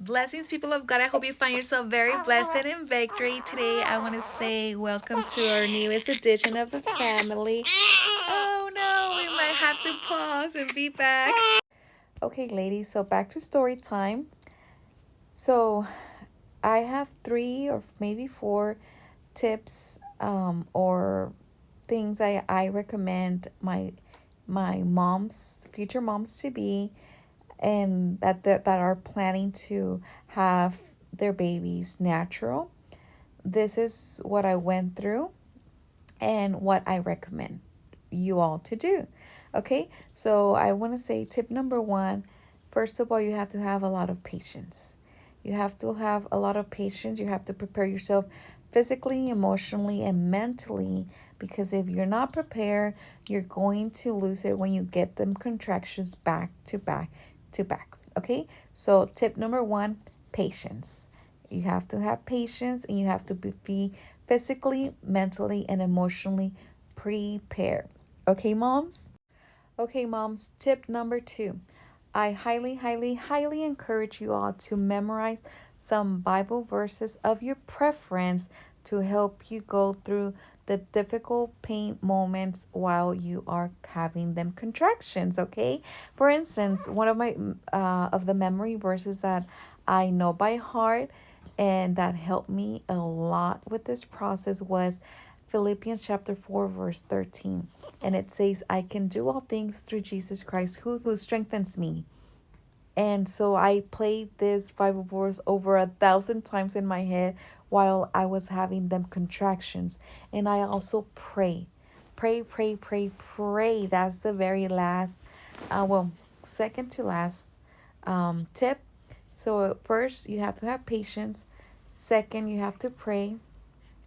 Blessings, people of God. I hope you find yourself very blessed and in victory. Today, I want to say welcome to our newest edition of the family. Oh no, we might have to pause and be back. Okay, ladies, so back to story time. So, I have three or maybe four tips or things I recommend my moms, future moms to be, and that are planning to have their babies natural. This is what I went through and what I recommend you all to do. Okay, so I want to say tip number one, first of all, you have to have a lot of patience. You have to have a lot of patience. You have to prepare yourself physically, emotionally, and mentally, because if you're not prepared, you're going to lose it when you get them contractions back to back to back. Okay, so tip number one, patience. You have to have patience and you have to be physically, mentally, and emotionally prepared. Okay, moms? Okay, moms, tip number two. I highly, highly, highly encourage you all to memorize some Bible verses of your preference to help you go through the difficult pain moments while you are having them contractions. Okay, for instance, one of my of the memory verses that I know by heart and that helped me a lot with this process was Philippians chapter 4 verse 13, and it says, I can do all things through Jesus Christ who strengthens me. And so I played this Bible verse over 1,000 times in my head while I was having them contractions. And I also pray. Pray, pray, pray, pray. That's the very last, well, second to last tip. So, first, you have to have patience. Second, you have to pray.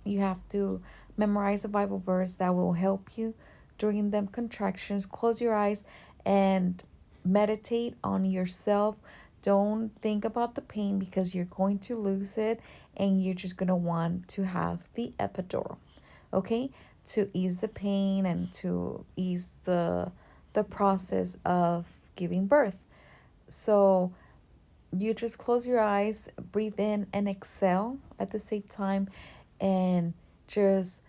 You have to memorize a Bible verse that will help you during them contractions. Close your eyes and meditate on yourself. Don't think about the pain because you're going to lose it and you're just going to want to have the epidural. Okay? To ease the pain and to ease the process of giving birth. So, you just close your eyes, breathe in and exhale at the same time, and just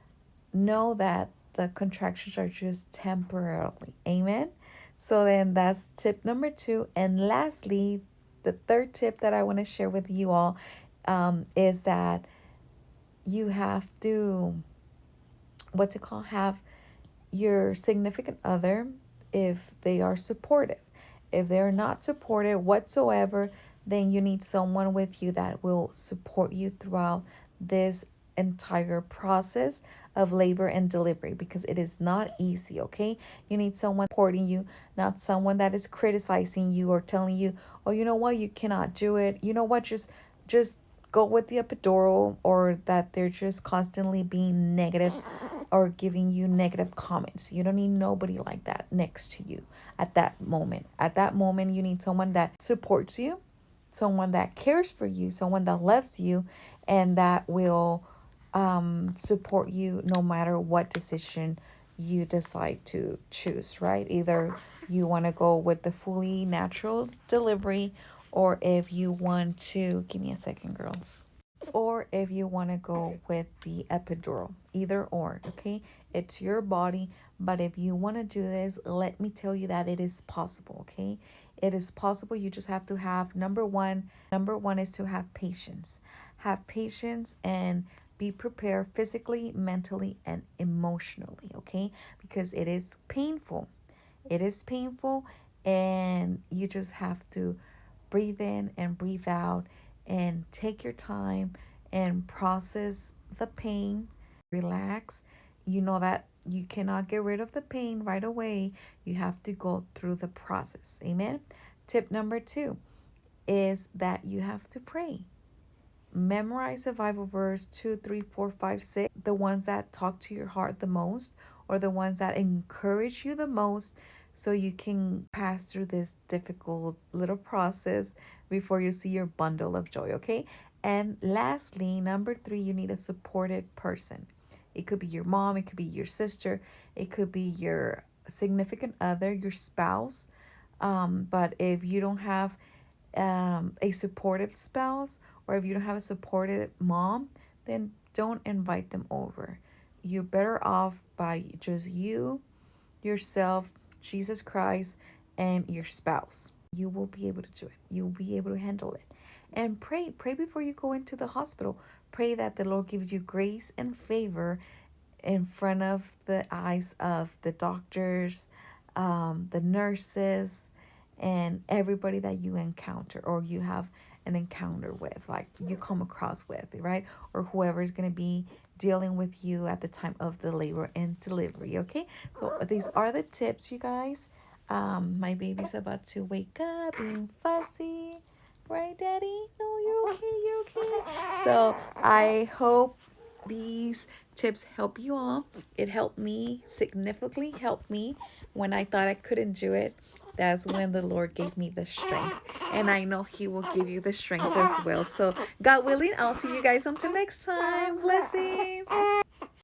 know that the contractions are just temporarily. Amen. So then that's tip number two. And lastly, the third tip that I want to share with you all is that you have to, what to call, have your significant other, if they are supportive. If they're not supportive whatsoever, then you need someone with you that will support you throughout this entire process of labor and delivery, because it is not easy. Okay, you need someone supporting you, not someone that is criticizing you or telling you, oh, you know what, you cannot do it, you know what, just go with the epidural, or that they're just constantly being negative or giving you negative comments. You don't need nobody like that next to you at that moment. At that moment, you need someone that supports you, someone that cares for you, someone that loves you, and that will support you no matter what decision you decide to choose, right? Either you want to go with the fully natural delivery, or if you want to, give me a second, girls, or if you want to go with the epidural. Either or, okay? It's your body, but if you want to do this, let me tell you that it is possible, okay? It is possible. You just have to have number one is to have patience. Have patience and be prepared physically, mentally, and emotionally, okay? Because it is painful. It is painful, and you just have to breathe in and breathe out and take your time and process the pain. Relax. You know that you cannot get rid of the pain right away. You have to go through the process. Amen. Tip number two is that you have to pray. Memorize the Bible verse 2, 3, 4, 5, 6, the ones that talk to your heart the most, or the ones that encourage you the most, so you can pass through this difficult little process before you see your bundle of joy, okay? And lastly, number three, you need a supported person. It could be your mom, it could be your sister, it could be your significant other, your spouse. But if you don't have a supportive spouse, or if you don't have a supportive mom, then don't invite them over. You're better off by just you, yourself, Jesus Christ, and your spouse. You will be able to do it. You'll be able to handle it. And pray before you go into the hospital. Pray that the Lord gives you grace and favor in front of the eyes of the doctors, the nurses, and everybody that you encounter or you have an encounter with, like you come across with, right? Or whoever is going to be dealing with you at the time of the labor and delivery, okay? So these are the tips, you guys. My baby's about to wake up, being fussy. Right, Daddy? No, you're okay, you're okay. So I hope these tips help you all. It helped me, significantly helped me when I thought I couldn't do it. That's when the Lord gave me the strength. And I know He will give you the strength as well. So, God willing, I'll see you guys until next time. Blessings.